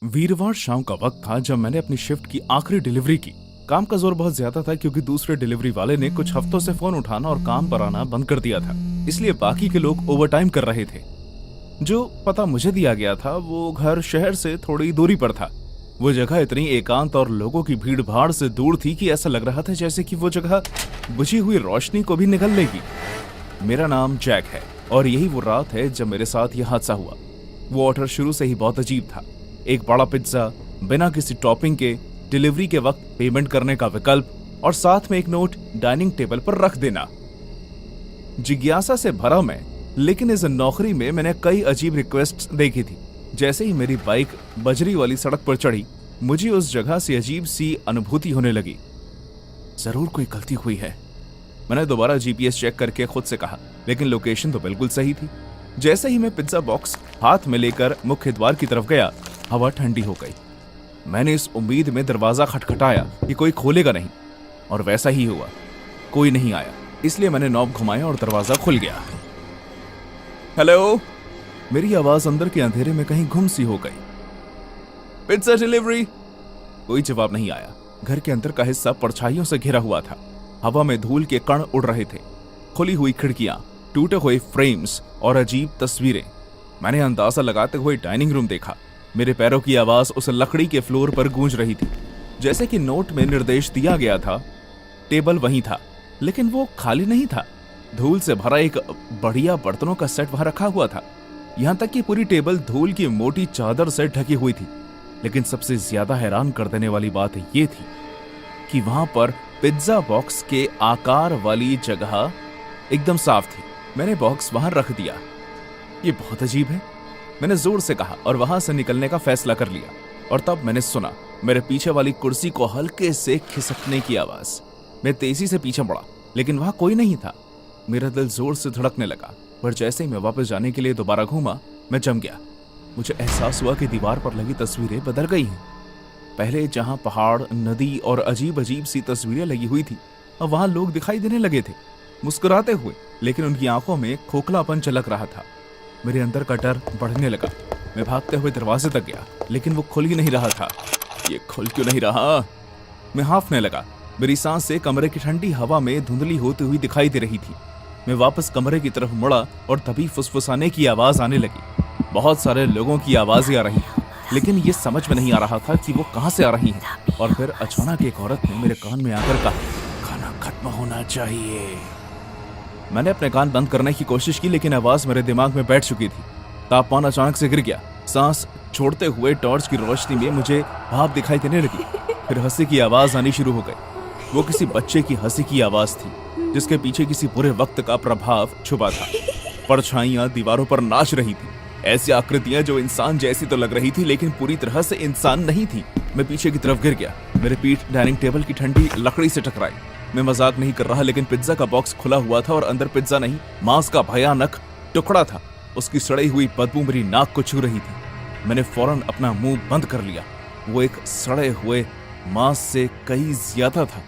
वीरवार शाम का वक्त था जब मैंने अपनी शिफ्ट की आखिरी डिलीवरी की। काम का जोर बहुत ज्यादा था क्योंकि दूसरे डिलीवरी वाले ने कुछ हफ्तों से फोन उठाना और काम पर आना बंद कर दिया था, इसलिए बाकी के लोग ओवरटाइम कर रहे थे। जो पता मुझे दिया गया था वो घर शहर से थोड़ी दूरी पर था। वो जगह इतनी एकांत और लोगों की भीड़ भाड़ से दूर थी कि ऐसा लग रहा था जैसे कि वो जगह बुझी हुई रोशनी को भी निगल लेगी। मेरा नाम जैक है और यही वो रात है जब मेरे साथ यह हादसा हुआ। वो ऑर्डर शुरू से ही बहुत अजीब था। एक बड़ा पिज्जा बिना किसी टॉपिंग के, डिलीवरी के वक्त पेमेंट करने का विकल्प और साथ में एक नोट डाइनिंग टेबल पर रख देना। जिज्ञासा से भरा मैं, लेकिन इस नौकरी में मैंने कई अजीब रिक्वेस्ट्स देखी थी। जैसे ही मेरी बाइक बजरी वाली सड़क पर चढ़ी, मुझे उस जगह से अजीब सी अनुभूति होने लगी। जरूर कोई गलती हुई है, मैंने दोबारा जीपीएस चेक करके खुद से कहा, लेकिन लोकेशन तो बिल्कुल सही थी। जैसे ही मैं पिज्जा बॉक्स हाथ में लेकर मुख्य द्वार की तरफ गया, हवा ठंडी हो गई। मैंने इस उम्मीद में दरवाजा खटखटाया कि कोई खोलेगा नहीं, और वैसा ही हुआ। कोई नहीं आया, इसलिए मैंने नॉब घुमाया और दरवाजा खुल गया। हेलो, मेरी आवाज अंदर के अंधेरे में कहीं गुम सी हो गई। Pizza delivery. कोई जवाब नहीं आया। घर के अंदर का हिस्सा परछाइयों से घिरा हुआ था। हवा में धूल के कण उड़ रहे थे। खुली हुई खिड़कियां, टूटे हुए फ्रेम्स और अजीब तस्वीरें। मैंने अंदाजा लगाते हुए डाइनिंग रूम देखा। मेरे पैरों की आवाज उस लकड़ी के फ्लोर पर गूंज रही थी। जैसे कि नोट में निर्देश दिया गया था। टेबल वहीं था, लेकिन वो खाली नहीं था। धूल से भरा एक बढ़िया बर्तनों का सेट वहां रखा हुआ था। यहां तक कि पूरी टेबल धूल की मोटी चादर से ढकी हुई थी। लेकिन सबसे ज्यादा हैरान कर देने वाली बात यह थी कि वहां पर पिज्जा बॉक्स के आकार वाली जगह एकदम साफ थी। मैंने बॉक्स वहां रख दिया। ये बहुत अजीब है, मैंने जोर से कहा और वहां से निकलने का फैसला कर लिया। और तब मैंने सुना मेरे पीछे वाली कुर्सी को हल्के से खिसकने की आवाज। मैं तेजी से पीछे बढ़ा, लेकिन वहां कोई नहीं था। मेरा दिल जोर से धड़कने लगा, पर जैसे ही मैं वापस जाने के लिए दोबारा घूमा, मैं जम गया। मुझे एहसास हुआ कि दीवार पर लगी तस्वीरें बदल गई हैं। पहले जहां पहाड़, नदी और अजीब अजीब सी तस्वीरें लगी हुई थी, अब वहां लोग दिखाई देने लगे थे, मुस्कुराते हुए, लेकिन उनकी आंखों में खोखलापन झलक रहा था। मेरे अंदर का डर बढ़ने लगा। मैं भागते हुए दरवाजे तक गया, लेकिन वो खुल ही नहीं रहा था। ये खुल क्यों नहीं रहा? मैं हांफने लगा। मेरी सांसें कमरे की ठंडी हवा में धुंधली होती हुई दिखाई दे रही थी। मैं वापस कमरे की तरफ मुड़ा और तभी फुसफुसाने की आवाज आने लगी। बहुत सारे लोगों की आवाजें आ रही, लेकिन ये समझ में नहीं आ रहा था कि वो कहां से आ रही हैं। और फिर अचानक एक औरत ने मेरे कान में आकर कहा, खाना खत्म होना चाहिए। मैंने अपने कान बंद करने की कोशिश की, लेकिन आवाज मेरे दिमाग में बैठ चुकी थी। तापमान अचानक से गिर गया। सांस छोड़ते हुए टॉर्च की रोशनी में मुझे भाप दिखाई देने लगी। फिर हंसी की आवाज आनी शुरू हो गई। वो किसी बच्चे की हंसी की आवाज थी, जिसके पीछे किसी बुरे वक्त का प्रभाव छुपा था। परछाइयां दीवारों पर नाच रही थी, ऐसी आकृतियां जो इंसान जैसी तो लग रही थी, लेकिन पूरी तरह से इंसान नहीं थी। मैं पीछे की तरफ गिर गया। मेरे पीठ डाइनिंग टेबल की ठंडी लकड़ी से टकराई। मैं मजाक नहीं कर रहा, लेकिन पिज्जा का बॉक्स खुला हुआ था और अंदर पिज्जा नहीं, मांस का भयानक टुकड़ा था। उसकी सड़ी हुई बदबू मेरी नाक को छू रही थी। मैंने फौरन अपना मुंह बंद कर लिया। वो एक सड़े हुए मांस से कई ज्यादा था।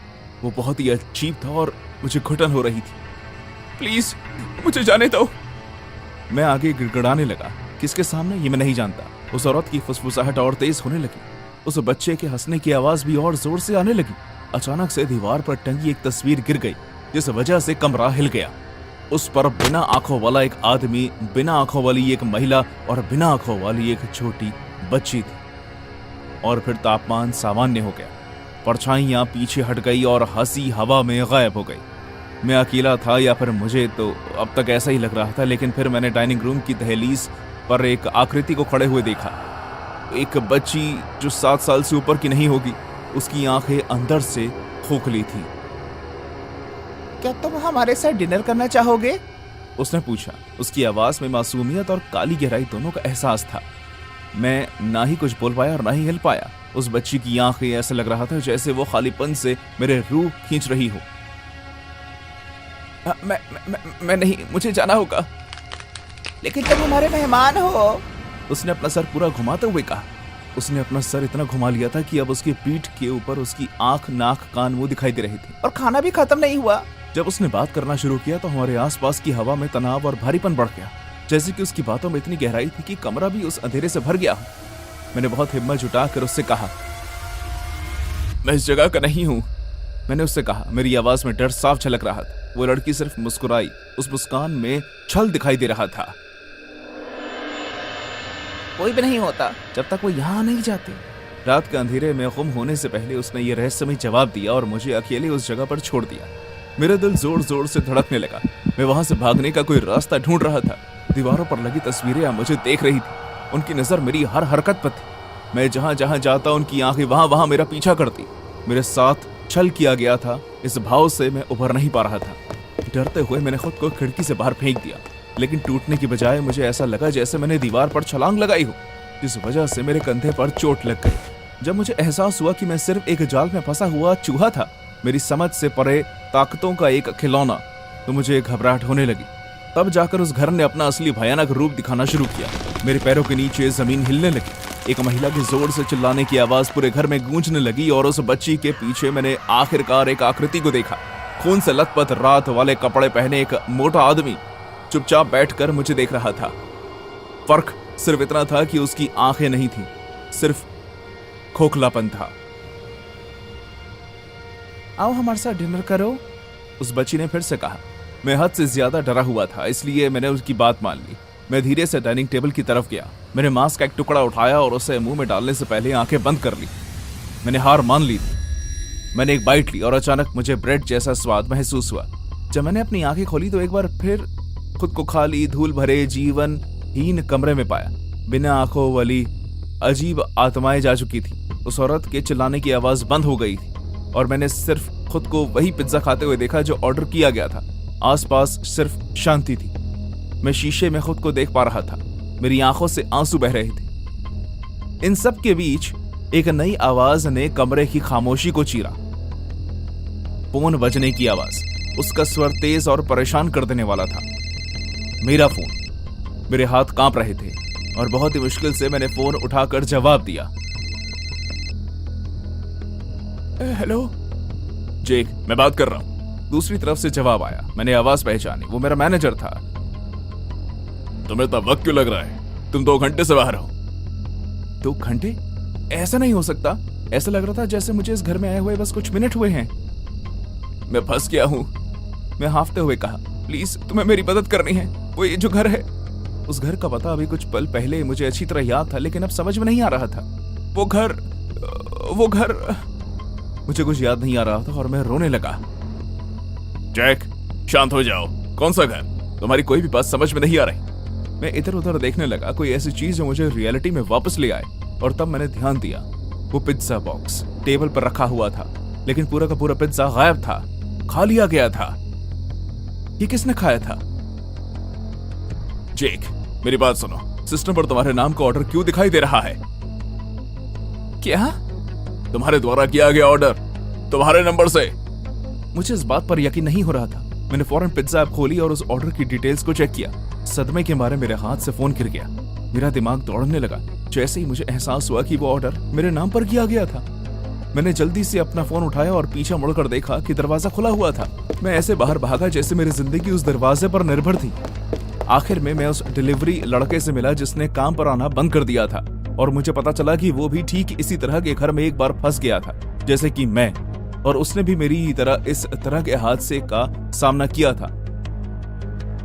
वो बहुत ही अजीब था और मुझे घुटन हो रही थी। प्लीज मुझे जाने दो। मैं आगे गिड़गिड़ाने लगा। किसके सामने, ये मैं नहीं जानता। उस औरत की फुसफुसाहट और तेज होने लगी। उस बच्चे के हंसने की आवाज भी और जोर से आने लगी। अचानक से दीवार पर टंगी एक तस्वीर गिर गई, जिस वजह से कमरा हिल गया। उस पर बिना आंखों वाला एक आदमी, बिना आंखों वाली एक महिला और बिना आंखों वाली एक छोटी बच्ची थी। और फिर तापमान सामान्य हो गया। परछाइयां पीछे हट गई और हंसी हवा में गायब हो गई। मैं अकेला था, या फिर मुझे तो अब तक ऐसा ही लग रहा था। लेकिन फिर मैंने डाइनिंग रूम की दहलीज पर एक आकृति को खड़े हुए देखा। एक बच्ची जो 7 साल से ऊपर की नहीं होगी। उसकी आंखें अंदर से खोखली थी। क्या तुम हमारे साथ डिनर करना चाहोगे? उसने पूछा। उसकी आवाज में मासूमियत और काली गहराई दोनों का एहसास था। मैं ना ही कुछ बोल पाया और ना ही हिल पाया। उस बच्ची की आंखें, ऐसा लग रहा था जैसे वो खालीपन से मेरे रूह खींच रही हो। मैं नहीं, मुझे जाना होगा। लेकिन तुम हमारे मेहमान हो, उसने अपना सर पूरा घुमाते हुए कहा। उसने अपना सर इतना घुमा लिया था कि अब उसकी पीठ के ऊपर उसकी आंख, नाक, कान, मुंह दिखाई दे रहे थे। और खाना भी खत्म नहीं हुआ। जब उसने बात करना शुरू किया तो हमारे आसपास की हवा में तनाव और भारीपन बढ़ गया, जैसे कि उसकी बातों में इतनी गहराई थी कि कमरा भी उस अंधेरे से भर गया। मैंने बहुत हिम्मत जुटाकर उससे कहा, मैं इस जगह का नहीं हूं। मैंने उससे कहा। मेरी आवाज में डर साफ झलक रहा था। वो लड़की सिर्फ मुस्कुराई। उस मुस्कान में छल दिखाई दे रहा था। कोई भी नहीं होता जब तक वो यहाँ नहीं जाते। रात के अंधेरे में गुम होने से पहले उसने ये रहस्यमय जवाब दिया और मुझे अकेले उस जगह पर छोड़ दिया। मेरा दिल जोर जोर से धड़कने लगा। मैं वहां से भागने का कोई रास्ता ढूंढ रहा था। दीवारों पर लगी तस्वीरें मुझे देख रही थी। उनकी नजर मेरी हर हरकत पर थी। मैं जहां जहां जाता उनकी आंखें वहां वहां मेरा पीछा करती। मेरे साथ छल किया गया था, इस भाव से मैं उभर नहीं पा रहा था। डरते हुए मैंने खुद को खिड़की से बाहर फेंक दिया, लेकिन टूटने की बजाय मुझे ऐसा लगा जैसे मैंने दीवार पर छलांग लगाई हो, जिस वजह से मेरे कंधे पर चोट लग गई। जब मुझे एहसास हुआ कि मैं सिर्फ एक जाल में फंसा हुआ चूहा था, मेरी समझ से परे ताकतों का एक खिलौना, तो मुझे घबराहट होने लगी। तब जाकर उस घर ने अपना असली भयानक रूप दिखाना शुरू किया। मेरे पैरों के नीचे जमीन हिलने लगी। एक महिला के जोर से चिल्लाने की आवाज पूरे घर में गूंजने लगी और उस बच्ची के पीछे मैंने आखिरकार एक आकृति को देखा। खून से लथपथ रात वाले कपड़े पहने एक मोटा आदमी चुपचाप बैठकर मुझे देख रहा था। फर्क सिर्फ इतना था कि उसकी आंखें नहीं थी, सिर्फ खोखलापन था। आओ हमारे साथ डिनर करो, उस बच्ची ने फिर से कहा। मैं हद से ज्यादा डरा हुआ था, इसलिए मैंने उसकी बात मान ली। मैं धीरे से डाइनिंग टेबल की तरफ गया। मैंने मांस का एक टुकड़ा उठाया और उसे मुंह में डालने से पहले आंखें बंद कर ली। मैंने हार मान ली थी। मैंने एक बाइट ली और अचानक मुझे ब्रेड जैसा स्वाद महसूस हुआ। जब मैंने अपनी आंखें खोली तो एक बार फिर खुद को खाली, धूल भरे, जीवनहीन कमरे में पाया। बिना आंखों वाली अजीब आत्माएं जा चुकी थी। उस औरत के चिल्लाने की आवाज बंद हो गई थी और मैंने सिर्फ खुद को वही पिज्जा खाते हुए देखा जो ऑर्डर किया गया था। आसपास सिर्फ शांति थी। मैं शीशे में खुद को देख पा रहा था। मेरी आंखों से आंसू बह रहे थे। इन सब के बीच एक नई आवाज ने कमरे की खामोशी को चीरा। फोन बजने की आवाज। उसका स्वर तेज और परेशान कर देने वाला था। मेरा फोन। मेरे हाथ कांप रहे थे और बहुत ही मुश्किल से मैंने फोन उठाकर जवाब दिया। हेलो जेक, मैं बात कर रहा हूं। दूसरी तरफ से जवाब आया। मैंने आवाज पहचानी। वो मेरा मैनेजर था। तुम्हें इतना वक्त क्यों लग रहा है? तुम 2 घंटे से बाहर हो। 2 घंटे? ऐसा नहीं हो सकता। ऐसा लग रहा था जैसे मुझे इस घर में आए हुए बस कुछ मिनट हुए हैं। मैं फंस गया हूं, मैं हांफते हुए कहा। प्लीज तुम्हें मेरी मदद करनी है। वो ये जो घर है, उस घर का पता अभी कुछ पल पहले मुझे अच्छी तरह याद था, लेकिन अब समझ में नहीं आ रहा था। वो घर मुझे कुछ याद नहीं आ रहा था और मैं रोने लगा। जैक, शांत हो जाओ। कौन सा घर? तुम्हारी कोई भी बात समझ में नहीं आ रही। मैं इधर उधर देखने लगा, कोई ऐसी चीज जो मुझे रियलिटी में वापस ले आए, और तब मैंने ध्यान दिया। वो पिज्जा बॉक्स टेबल पर रखा हुआ था, लेकिन पूरा का पूरा पिज्जा गायब था, खा लिया गया था। ये किसने खाया था? जेक, मेरी बात सुनो। सिस्टम पर तुम्हारे नाम का ऑर्डर क्यों दिखाई दे रहा है? क्या? तुम्हारे द्वारा किया गया ऑर्डर, तुम्हारे नंबर से। मुझे इस बात पर यकीन नहीं हो रहा था। मैंने फौरन पिज्जा ऐप खोली और उस ऑर्डर की डिटेल्स को चेक किया। सदमे के मारे मेरे हाथ से फोन गिर गया। मेरा दिमाग दौड़ने लगा जैसे ही मुझे एहसास हुआ कि वो ऑर्डर मेरे नाम पर किया गया था। मैंने जल्दी से अपना फोन उठाया और पीछे मुड़कर देखा कि दरवाजा खुला हुआ था। मैं ऐसे बाहर भागा जैसे मेरी जिंदगी उस दरवाजे पर निर्भर थी। आखिर में मैं उस डिलीवरी लड़के से मिला जिसने काम पर आना बंद कर दिया था, और मुझे पता चला कि वो भी ठीक इसी तरह के घर में एक बार फंस गया था जैसे कि मैं, और उसने भी मेरी ही तरह इस तरह के हादसे का सामना किया था,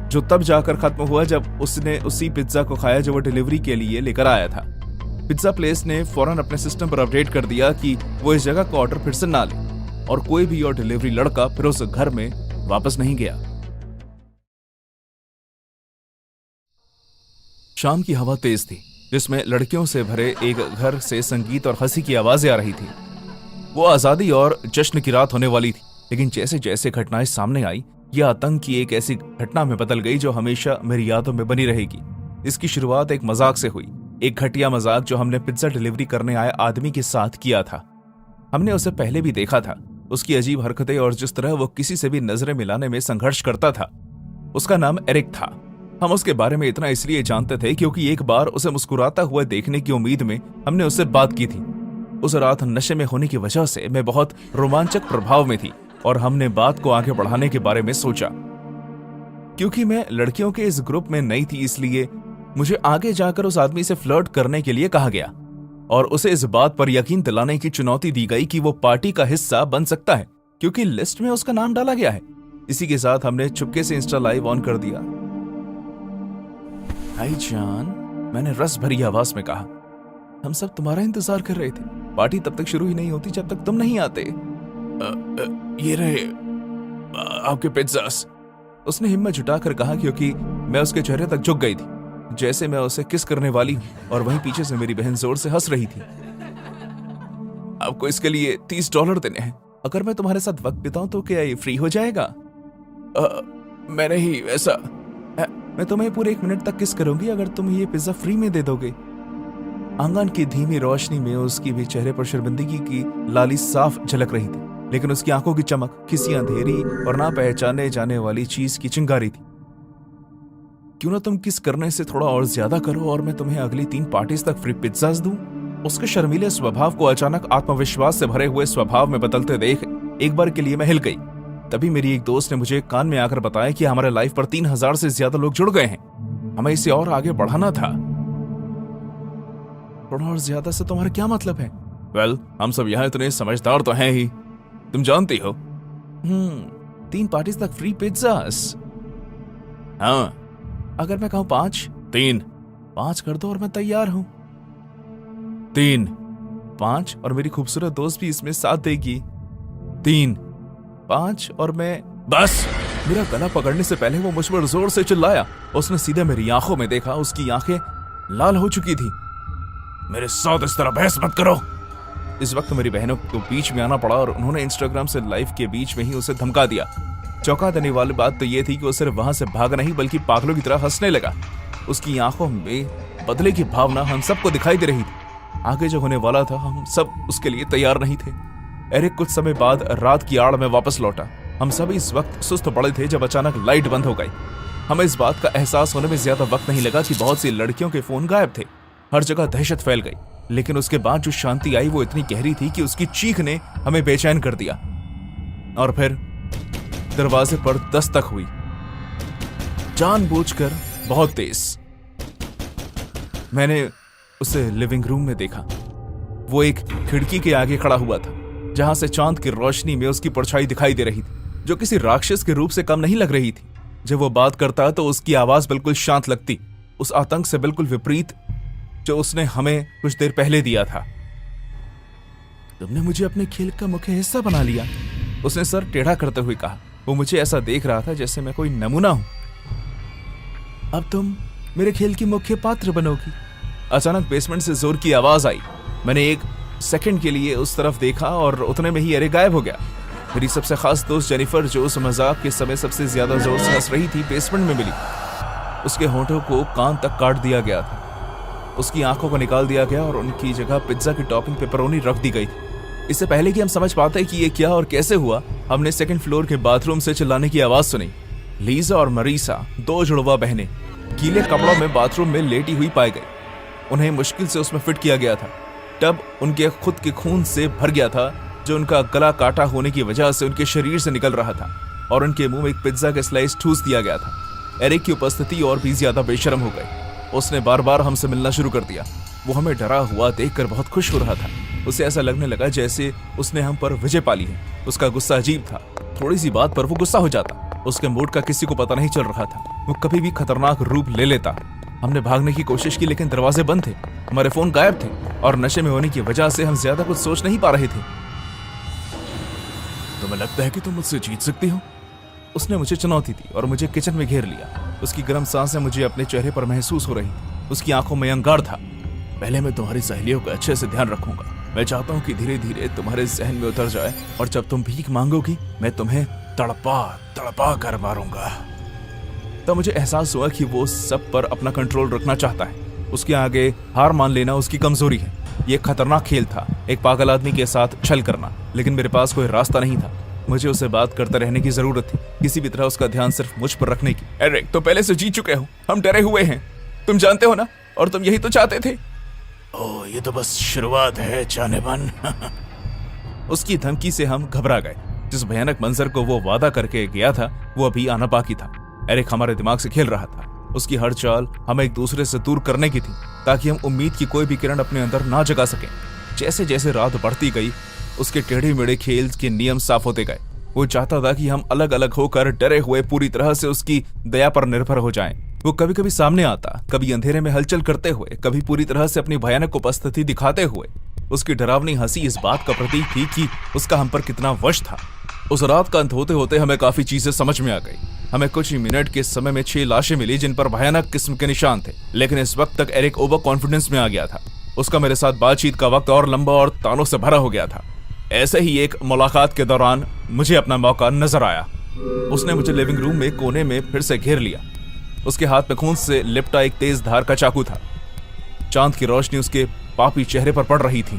जो तब जाकर खत्म हुआ जब उसने उसी पिज्जा को खाया जो वो डिलीवरी के लिए लेकर आया था। पिज्जा प्लेस ने फौरन अपने सिस्टम पर अपडेट कर दिया कि वो इस जगह का ऑर्डर फिर से ना ले, और कोई भी और डिलीवरी लड़का फिर उस घर में वापस नहीं गया। शाम की हवा तेज थी, जिसमें लड़कियों से भरे एक घर से संगीत और हंसी की आवाजें आ रही थी। वो आजादी और जश्न की रात होने वाली थी, लेकिन जैसे जैसे घटनाएं सामने आई, यह आतंक की एक ऐसी घटना में बदल गई जो हमेशा मेरी यादों में बनी रहेगी। इसकी शुरुआत एक मजाक से हुई, एक घटिया मजाक जो हमने पिज्जा डिलीवरी करने आए आदमी के साथ किया था। हमने उसे पहले भी देखा था, उसकी अजीब हरकतें और जिस तरह वो किसी से भी नजरें मिलाने में संघर्ष करता था। उसका नाम एरिक था। हम उसके बारे में इतना इसलिए जानते थे क्योंकि एक बार उसे मुस्कुराता हुआ देखने की उम्मीद में हमने उससे बात की थी। उस रात नशे में होने की वजह से मैं बहुत रोमांचक प्रभाव में थी और हमने बात को आगे बढ़ाने के बारे में सोचा। क्योंकि मैं लड़कियों के इस ग्रुप में नई थी, इसलिए मुझे आगे जाकर उस आदमी से फ्लर्ट करने के लिए कहा गया। और उसे इस बात पर यकीन दिलाने की चुनौती दी गई कि वो पार्टी का हिस्सा बन सकता है क्योंकि लिस्ट में उसका नाम डाला गया है। इसी के साथ हमने चुपके से इंस्टा लाइव ऑन कर दिया। हाय जान, मैंने रस भरी आवाज में कहा। हम सब तुम्हारा इंतजार कर रहे थे। पार्टी तब तक शुरू ही नहीं होती जब तक तुम नहीं आते। ये रहे आपके पिज्जास, उसने हिम्मत जुटाकर कहा क्योंकि मैं उसके चेहरे तक झुक गई थी जैसे मैं उसे किस करने वाली हूं और वहीं पीछे से मेरी बहन जोर से हंस रही थी। आपको इसके लिए $30 देने हैं। अगर मैं तुम्हारे साथ वक्त बिताऊं तो क्या ये फ्री हो जाएगा? मैं नहीं वैसा। मैं तुम्हें पूरे 1 मिनट तक किस करूंगी अगर तुम ये पिज्जा फ्री में दे दोगे। आंगन की धीमी रोशनी में उसकी भी चेहरे पर शर्मिंदगी की लाली साफ झलक रही थी, लेकिन उसकी आंखों की चमक किसी अंधेरी और ना पहचाने जाने वाली चीज की चिंगारी थी। क्यों ना तुम किस करने से थोड़ा और ज्यादा करो और मैं तुम्हें अगली 3 पार्टीज तक फ्री पिज्जाज दूं। उसके शर्मीले स्वभाव को अचानक आत्मविश्वास से भरे हुए स्वभाव में बदलते देख एक बार के लिए मैं हिल गई। तभी मेरी एक दोस्त ने मुझे कान में आकर बताया कि हमारे लाइफ पर 3000 से ज्यादा लोग जुड़ गए हैं। हमें इसे और आगे बढ़ाना था। थोड़ा और ज्यादा से तुम्हारा क्या मतलब है? वेल, हम सब यहाँ इतने समझदार तो हैं ही, तुम जानती हो। 3 पार्टीज तक फ्री पिज्जास। हाँ, अगर मैं कहूं 5? 3। 5 कर दो और मैं तैयार हूं। 3, 5 और मेरी खूबसूरत दोस्त भी इसमें साथ देगी। 3, 5 और मैं। बस! मेरा गला पकड़ने से पहले वो मुझ पर जोर से चिल्लाया। उसने सीधे मेरी आंखों में देखा। उसकी आंखें लाल हो चुकी थी। मेरे साथ इस तरह बहस मत करो। इस वक्त मेरी बहनों को बीच में आना पड़ा और उन्होंने इंस्टाग्राम से लाइव के बीच में ही उसे धमका दिया। चौंका देने वाली बात तो यह थी कि वो सिर्फ वहां से भाग नहीं बल्कि पागलों की तरह हंसने लगा। उसकी आंखों में बदले की भावना हम सबको दिखाई दे रही थी। आगे जो होने वाला था हम सब उसके लिए तैयार नहीं थे। एरिक कुछ समय बाद रात की आड़ में वापस लौटा। हम सब इस वक्त सुस्त पड़े थे जब अचानक लाइट बंद हो गई। हमें इस बात का एहसास होने में ज्यादा वक्त नहीं लगा कि बहुत सी लड़कियों के फोन गायब थे। हर जगह दहशत फैल गई, लेकिन उसके बाद जो शांति आई वो इतनी गहरी थी कि उसकी चीख ने हमें बेचैन कर दिया। और फिर दरवाजे पर दस्तक हुई, जानबूझकर बहुत तेज। मैंने उसे लिविंग रूम में देखा। वो एक खिड़की के आगे खड़ा हुआ था जहां से चांद की रोशनी में उसकी परछाई दिखाई दे रही थी, जो किसी राक्षस के रूप से कम नहीं लग रही थी। जब वो बात करता तो उसकी आवाज बिल्कुल शांत लगती, उस आतंक से बिल्कुल विपरीत जो उसने हमें कुछ देर पहले दिया था। तुमने मुझे अपने खेल का मुख्य हिस्सा बना लिया, उसने सर टेढ़ा करते हुए कहा। वो मुझे ऐसा देख रहा था जैसे मैं कोई नमूना हूं। अब तुम मेरे खेल की मुख्य पात्र बनोगी। अचानक बेसमेंट से जोर की आवाज आई। मैंने 1 सेकंड के लिए उस तरफ देखा और उतने में ही एरिक गायब हो गया। मेरी सबसे खास दोस्त जेनिफर, जो उस मजाक के समय सबसे ज्यादा जोर से हंस रही थी, बेसमेंट में मिली। उसके होंठों को कान तक काट दिया गया था, उसकी आंखों को निकाल दिया गया और उनकी जगह पिज्जा की टॉपिंग पेपरोनी रख दी गई थी। इससे पहले कि हम समझ पाते कि ये क्या और कैसे हुआ, हमने 2nd फ्लोर के बाथरूम से चिल्लाने की आवाज सुनी। लीजा और मरीसा, 2 जुड़वा बहनें, गीले कपड़ों में बाथरूम में लेटी हुई पाई गई। उन्हें मुश्किल से उसमें फिट किया गया था। टब उनके खुद के खून से भर गया था, जो उनका गला काटा होने की वजह से उनके शरीर से निकल रहा था, और उनके मुंह में एक पिज्जा का स्लाइस ठूस दिया गया था। एरिक की उपस्थिति और भी ज्यादा बेशर्म हो गई। उसने बार बार हमसे मिलना शुरू कर दिया। वो हमें डरा हुआ देखकर बहुत खुश हो रहा था। उसे ऐसा लगने लगा जैसे उसने हम पर विजय पाली है। उसका गुस्सा अजीब था। थोड़ी सी बात पर वो गुस्सा हो जाता। उसके मूड का किसी को पता नहीं चल रहा था। वो कभी भी खतरनाक रूप ले लेता। हमने भागने की कोशिश की, लेकिन दरवाजे बंद थे, हमारे फोन गायब थे, और नशे में होने की वजह से हम ज्यादा कुछ सोच नहीं पा रहे थे। तुम्हें लगता है कि तुम मुझसे जीत सकती हो? उसने मुझे चुनौती दी और मुझे किचन में घेर लिया। उसकी गर्म सांसें मुझे अपने चेहरे पर महसूस हो रही। उसकी आंखों में अंगार था। पहले मैं तुम्हारी सहेलियों का अच्छे से ध्यान रखूंगा। मैं चाहता हूँ कि धीरे धीरे तुम्हारे जहन में उतर जाए, और जब तुम भीख मांगोगी मैं तुम्हें तड़पा तड़पा कर मारूंगा। तब मुझे एहसास हुआ कि वो सब पर अपना कंट्रोल रखना चाहता है। उसके आगे हार मान लेना उसकी कमजोरी है। ये खतरनाक खेल था, एक पागल आदमी के साथ छल करना, लेकिन मेरे पास कोई रास्ता नहीं था। मुझे उससे बात करते रहने की जरूरत थी, किसी भी तरह उसका ध्यान सिर्फ मुझ पर रखने की। एरिक, तो पहले से जीत चुके हो, हम डरे हुए हैं, तुम जानते हो ना, और तुम यही तो चाहते थे। ओह, ये तो बस शुरुआत है जानेमन। उसकी धमकी से हम घबरा गए। जिस भयानक मंजर को वो वादा करके गया था वो अभी आना बाकी था। एरिक हमारे दिमाग से खेल रहा था। उसकी हर चाल हमें एक दूसरे से दूर करने की थी। ताकि हम उम्मीद की कोई भी किरण अपने अंदर ना जगा सकें। जैसे जैसे रात बढ़ती गई, उसके टेढ़े मेढ़े खेल के नियम साफ होते गए। वो चाहता था कि हम अलग अलग होकर डरे हुए पूरी तरह से उसकी दया पर निर्भर हो जाएं। वो कभी कभी सामने आता, कभी अंधेरे में हलचल करते हुए, कभी पूरी तरह से अपनी भयानक उपस्थिति दिखाते हुए। उसकी डरावनी हंसी इस बात का प्रतीक थी कि उसका हम पर कितना वश था। उस रात का अंत होते होते हमें काफी चीजें समझ में आ गई। हमें कुछ ही मिनट के समय में 6 लाशें मिली जिन पर भयानक किस्म के निशान थे। लेकिन इस वक्त तक एरिक ओवर कॉन्फिडेंस में आ गया था। उसका मेरे साथ बातचीत का वक्त और लंबा और तानों से भरा हो गया था। ऐसे ही एक मुलाकात के दौरान मुझे अपना मौका नजर आया। उसने मुझे लिविंग रूम में कोने में फिर से घेर लिया। उसके हाथ में खून से लिपटा एक तेज धार का चाकू था। चांद की रोशनी उसके पापी चेहरे पर पड़ रही थी।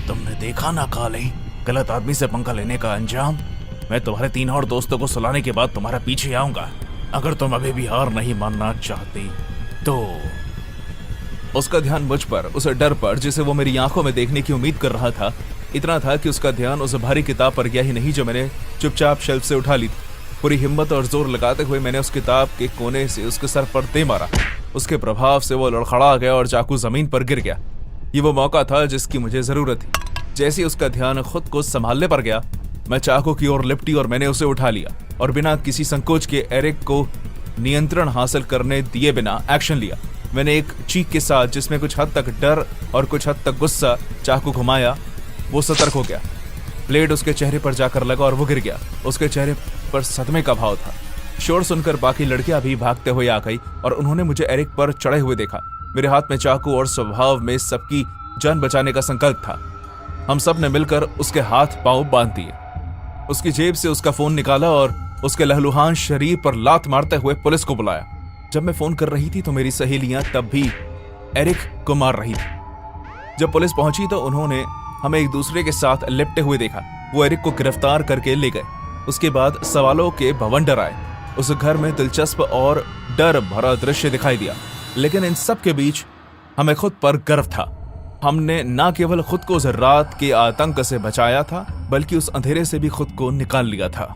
तुमने देखा ना काले, गलत आदमी से पंगा लेने का अंजाम। मैं तुम्हारे 3 और दोस्तों को सुलाने के बाद तुम्हारा पीछे आऊंगा। अगर तुम अभी भी हार नहीं मानना चाहती तो। उसका ध्यान मुझ पर, उस डर पर जिसे वो मेरी आंखों में देखने की उम्मीद कर रहा था, इतना था कि उसका ध्यान उस भारी किताब पर गया ही नहीं जो मैंने चुपचाप शेल्फ से उठा ली थी। पूरी हिम्मत और जोर लगाते हुए मैंने उस किताब के कोने से उसके सर पर दे मारा। उसके प्रभाव से वो लड़खड़ा गया और चाकू जमीन पर गिर गया। ये वो मौका था जिसकी मुझे जरूरत थी। जैसे ही उसका ध्यान खुद को संभालने पर गया, मैं चाकू की ओर लिपटी और मैंने उसे उठा लिया और बिना किसी संकोच के एरिक को नियंत्रण हासिल करने दिए बिना एक्शन लिया। मैंने एक चीख के साथ, जिसमें कुछ हद तक डर और कुछ हद तक गुस्सा, चाकू घुमाया। वो सतर्क हो गया। ब्लेड उसके चेहरे पर जाकर लगा और वो गिर गया। उसके चेहरे पर सदमे का भाव था। शोर सुनकर बाकी लड़कियां भी भागते हुए आ गई और उन्होंने मुझे एरिक पर चढ़े हुए देखा। मेरे हाथ में चाकू और स्वभाव में सबकी जान बचाने का संकल्प था। हम सब ने मिलकर उसके हाथ पांव बांध दिए। उसकी जेब से उसका फोन निकाला और उसके लहलुहान शरीर पर लात मारते हुए पुलिस को बुलाया। जब मैं फोन कर रही थी तो मेरी सहेलियां तब भी एरिक को मार रही थी। जब पुलिस पहुंची तो उन्होंने हमें एक दूसरे के साथ लिपटे हुए देखा। वो एरिक को गिरफ्तार करके ले गए। उसके बाद सवालों के भवंडर आए। उस घर में दिलचस्प और डर भरा दृश्य दिखाई दिया, लेकिन इन सब के बीच हमें खुद पर गर्व था। हमने न केवल खुद को उस रात के आतंक से बचाया था, बल्कि उस अंधेरे से भी खुद को निकाल लिया था।